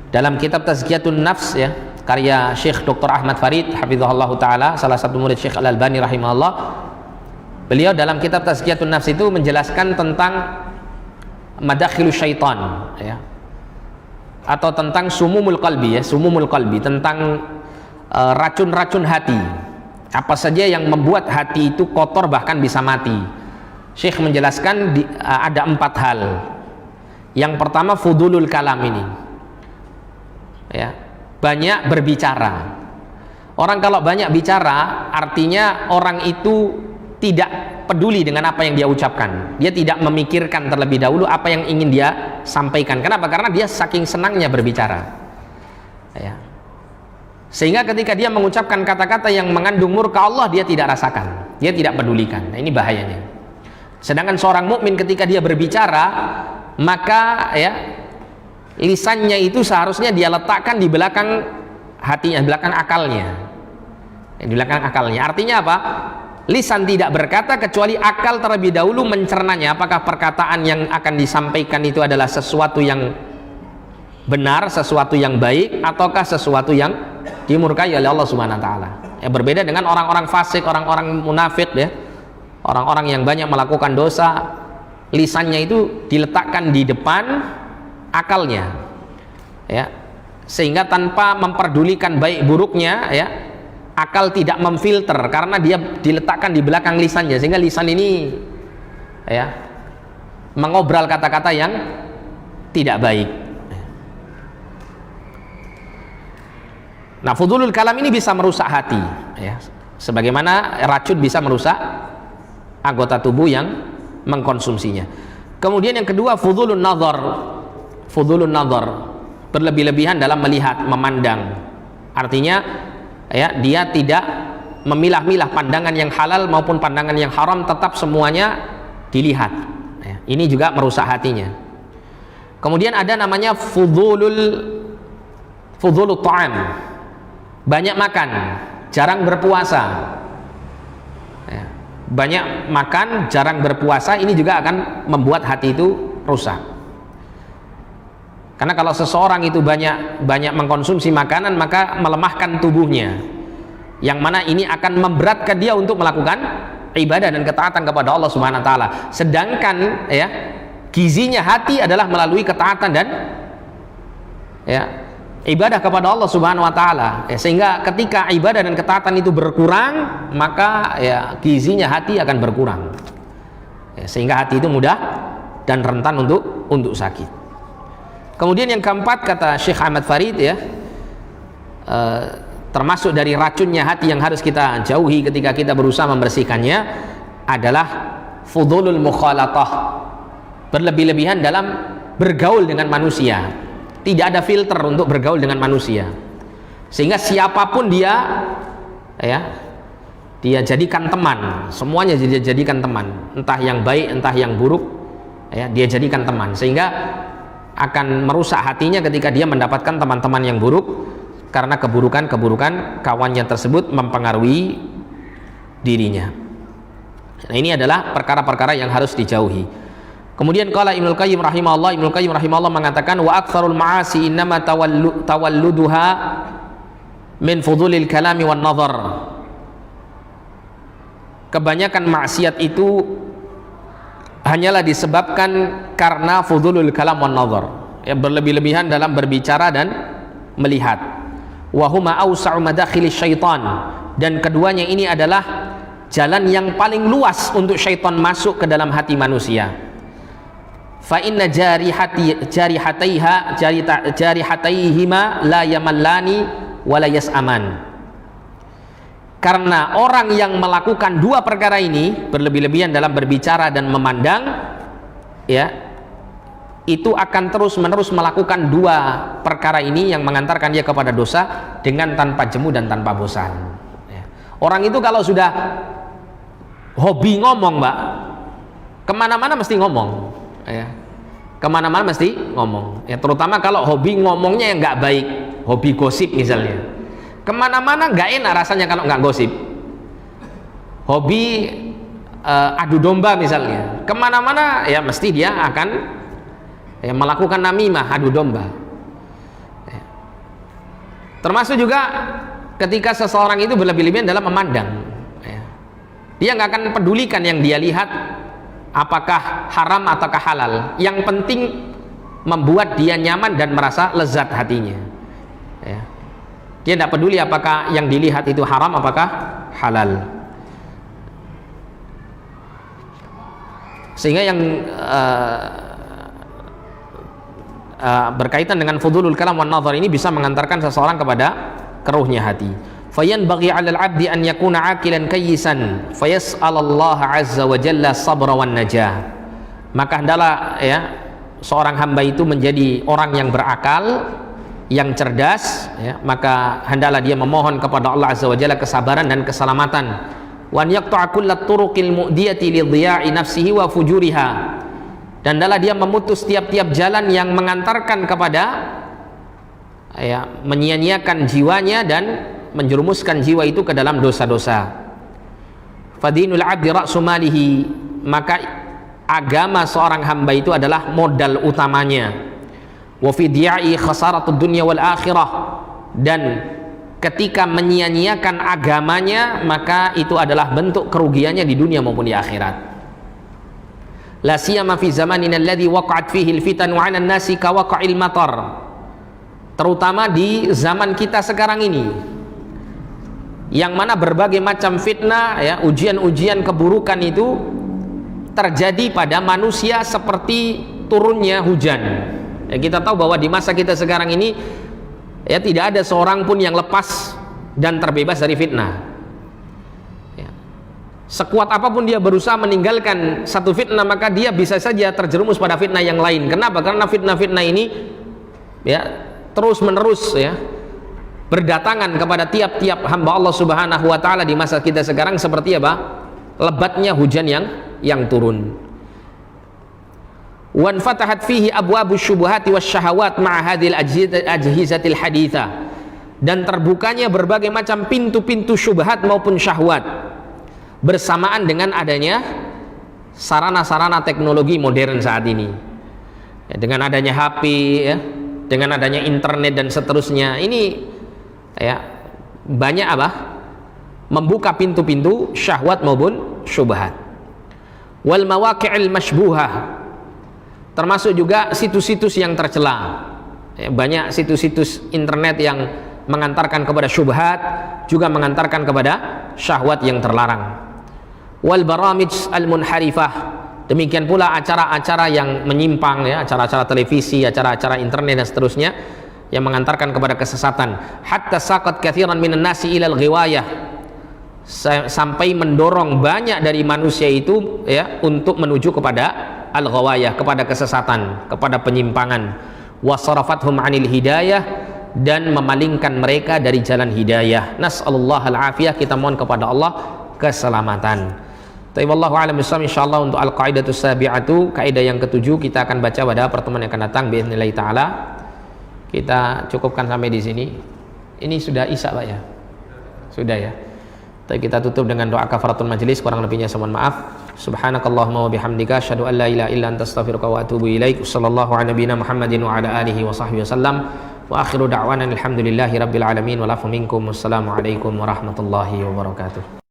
Dalam kitab Tazkiyatun Nafs ya, karya Syekh Dr. Ahmad Farid hafizahullah taala, salah satu murid Syekh Al-Albani rahimahullah, beliau dalam kitab Tazkiyatun Nafs itu menjelaskan tentang madakhilus syaitan ya, atau tentang sumumul qalbi ya, sumumul qalbi, tentang racun-racun hati, apa saja yang membuat hati itu kotor bahkan bisa mati. Syekh menjelaskan ada 4 hal. Yang pertama fudulul kalam ini ya, banyak berbicara. Orang kalau banyak bicara artinya orang itu tidak peduli dengan apa yang dia ucapkan, dia tidak memikirkan terlebih dahulu apa yang ingin dia sampaikan. Kenapa? Karena dia saking senangnya berbicara ya, sehingga ketika dia mengucapkan kata-kata yang mengandung murka Allah, dia tidak rasakan, dia tidak pedulikan. Nah, ini bahayanya. Sedangkan seorang mukmin ketika dia berbicara, maka ya, lisannya itu seharusnya dia letakkan di belakang hatinya, di belakang akalnya, di belakang akalnya. Artinya apa? Lisan tidak berkata kecuali akal terlebih dahulu mencernanya, apakah perkataan yang akan disampaikan itu adalah sesuatu yang benar, sesuatu yang baik, ataukah sesuatu yang dimurkai oleh Allah Subhanahu wa taala. Ya, berbeda dengan orang-orang fasik, orang-orang munafik ya, orang-orang yang banyak melakukan dosa, lisannya itu diletakkan di depan akalnya ya, sehingga tanpa memperdulikan baik buruknya ya, akal tidak memfilter karena dia diletakkan di belakang lisannya, sehingga lisan ini ya mengobral kata-kata yang tidak baik. Nah, fudulul kalam ini bisa merusak hati ya, sebagaimana racun bisa merusak anggota tubuh yang mengkonsumsinya. Kemudian yang kedua fudulun nazar. Fudulun nazar, berlebih-lebihan dalam melihat, memandang. Artinya ya, dia tidak memilah-milah pandangan yang halal maupun pandangan yang haram, tetap semuanya dilihat ya. Ini juga merusak hatinya. Kemudian ada namanya fudulul ta'am, banyak makan, jarang berpuasa ya. Banyak makan, jarang berpuasa, ini juga akan membuat hati itu rusak. Karena kalau seseorang itu banyak mengkonsumsi makanan, maka melemahkan tubuhnya, yang mana ini akan memberatkan dia untuk melakukan ibadah dan ketaatan kepada Allah Subhanahu wa taala. Sedangkan ya, gizinya hati adalah melalui ketaatan dan ya, ibadah kepada Allah Subhanahu wa taala. Ya, sehingga ketika ibadah dan ketaatan itu berkurang, maka ya gizinya hati akan berkurang. sehingga hati itu mudah dan rentan untuk sakit. Kemudian yang keempat, kata Syekh Ahmad Farid, ya, termasuk dari racunnya hati yang harus kita jauhi ketika kita berusaha membersihkannya adalah fudulul mukhalatah, berlebih-lebihan dalam bergaul dengan manusia. Tidak ada filter untuk bergaul dengan manusia, sehingga siapapun dia, ya, dia jadikan teman, semuanya dia jadikan teman, entah yang baik entah yang buruk, ya, dia jadikan teman, sehingga akan merusak hatinya ketika dia mendapatkan teman-teman yang buruk, karena keburukan-keburukan kawannya tersebut mempengaruhi dirinya. Nah, ini adalah perkara-perkara yang harus dijauhi. Kemudian qala Ibnu Qayyim rahimahullah mengatakan, wa aktsarul ma'asi innama tawalluduha min fudulil kalami wan nazar. Kebanyakan maksiat itu hanyalah disebabkan karena fudulul kalam wan nazar, ya, berlebih-lebihan dalam berbicara dan melihat. Wa huma awsa'u madakhili syaitan, dan keduanya ini adalah jalan yang paling luas untuk syaitan masuk ke dalam hati manusia. Fa inna jarihataihima la yamallani wa la yas'aman. Karena orang yang melakukan dua perkara ini, berlebih-lebihan dalam berbicara dan memandang, ya, itu akan terus-menerus melakukan dua perkara ini yang mengantarkan dia kepada dosa dengan tanpa jemu dan tanpa bosan. Ya. Orang itu kalau sudah hobi ngomong, Mbak, kemana-mana mesti ngomong, ya, kemana-mana mesti ngomong, ya, terutama kalau hobi ngomongnya yang nggak baik, hobi gosip misalnya, kemana-mana nggak enak rasanya kalau nggak gosip. Hobi adu domba misalnya, kemana-mana ya mesti dia akan, ya, melakukan namimah, adu domba, ya. Termasuk juga ketika seseorang itu berlebih-lebihan dalam memandang, ya. Dia nggak akan pedulikan yang dia lihat apakah haram ataukah halal, yang penting membuat dia nyaman dan merasa lezat hatinya, ya. Dia tidak peduli apakah yang dilihat itu haram apakah halal. Sehingga yang berkaitan dengan fudulul kalam wan nazar ini bisa mengantarkan seseorang kepada keruhnya hati. Fayanbaghi 'alal 'abdi an yakuna 'aqilan kayyisan fayas'alallaha 'azza wa jalla sabra wan najah. Maka hendaklah, ya, seorang hamba itu menjadi orang yang berakal, yang cerdas, ya, maka hendaklah dia memohon kepada Allah azza wa jalla kesabaran dan keselamatan. Wa yaqta'a kullat turuqil mu'diyati li dhiya'i nafsihi wa fujuriha. Dan adalah dia memutus tiap-tiap jalan yang mengantarkan kepada, ya, menyia-nyiakan jiwanya dan menjerumuskan jiwa itu ke dalam dosa-dosa. Fadinul 'abdi ra'su malihi, maka agama seorang hamba itu adalah modal utamanya. Wa fi diya'i khasaratud dunya wal akhirah, dan ketika menyia-nyiakan agamanya maka itu adalah bentuk kerugiannya di dunia maupun di akhirat. La siyama fi zamanina alladhi waqa'at fihi al-fitan wa 'ala an-nasi ka waqa'il matar. Terutama di zaman kita sekarang ini, yang mana berbagai macam fitnah, ya, ujian-ujian keburukan itu terjadi pada manusia seperti turunnya hujan. Ya, kita tahu bahwa di masa kita sekarang ini, ya, tidak ada seorang pun yang lepas dan terbebas dari fitnah. Sekuat apapun dia berusaha meninggalkan satu fitnah, maka dia bisa saja terjerumus pada fitnah yang lain. Kenapa? Karena fitnah-fitnah ini, ya, terus menerus, ya, berdatangan kepada tiap-tiap hamba Allah Subhanahu wa taala di masa kita sekarang seperti apa? Lebatnya hujan yang turun. Wan fatahat fihi abwabus syubuhati wasyahawat ma'a hadhil ajhizatil haditha. Dan terbukanya berbagai macam pintu-pintu syubhat maupun syahwat bersamaan dengan adanya sarana-sarana teknologi modern saat ini, ya, dengan adanya HP, ya, dengan adanya internet dan seterusnya. Ini, ya, banyak apa? Membuka pintu-pintu syahwat maupun syubhat. Wal mawaqi'il masybuhah, termasuk juga situs-situs yang tercela, ya, banyak situs-situs internet yang mengantarkan kepada syubhat, juga mengantarkan kepada syahwat yang terlarang. Wal baramij al munharifah, Demikian pula acara-acara yang menyimpang, ya, acara-acara televisi, acara-acara internet dan seterusnya yang mengantarkan kepada kesesatan. Hatta saqat katsiran minan nasi ilal ghiwayah, sampai mendorong banyak dari manusia itu, ya, untuk menuju kepada al-ghawayah, kepada kesesatan, kepada penyimpangan. Wasarafathum 'anil hidayah, dan memalingkan mereka dari jalan hidayah. Nas'alullah al-afiyah, kita mohon kepada Allah keselamatan. Tapi wallahu a'lam bishawab. Insyaallah untuk al-qaidatus sabi'atu, kaidah yang ketujuh, kita akan baca pada pertemuan yang akan datang biidznillah taala. Kita cukupkan sampai di sini. Ini sudah isya, Pak, ya? Sudah, ya. Tapi kita tutup dengan doa kafaratul majlis, kurang lebihnya saya mohon maaf. Subhanakallahumma wa bihamdika asyhadu an la ilaha illa anta astaghfiruka wa atubu ilaik. Sallallahu ala nabiyyina Muhammadin wa ala alihi wa sahbihi wasallam. Wa akhiru da'wana alhamdulillahi rabbil alamin wa lafu minkum. Wassalamu alaikum warahmatullahi wabarakatuh.